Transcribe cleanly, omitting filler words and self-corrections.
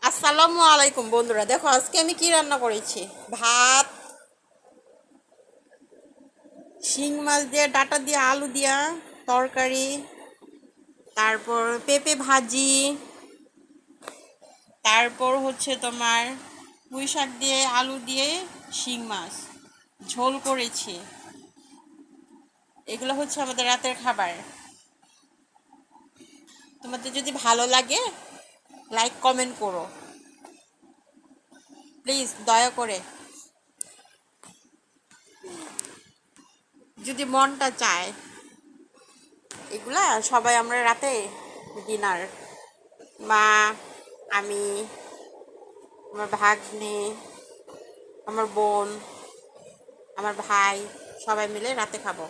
আসসালামু আলাইকুম বন্ধুরা, দেখো আজকে আমি কি রান্না করেছি। ভাত, শিং মাছ দিয়ে ডাটা দিয়ে আলু দিয়া তরকারি, তারপর পেঁপে ভাজি, তারপর হচ্ছে তোমার পুঁই শাক দিয়ে আলু দিয়ে শিং মাছ ঝোল করেছি। এগুলো হচ্ছে আমাদের রাতের খাবার। তোমাদের যদি ভালো লাগে লাইক কমেন্ট করো প্লিজ, দয়া করে। যদি মনটা চায়, এগুলা সবাই আমরা রাতে ডিনার, মা, আমি, আমার ভাগ্নে, আমার বোন, আমার ভাই, সবাই মিলে রাতে খাবো।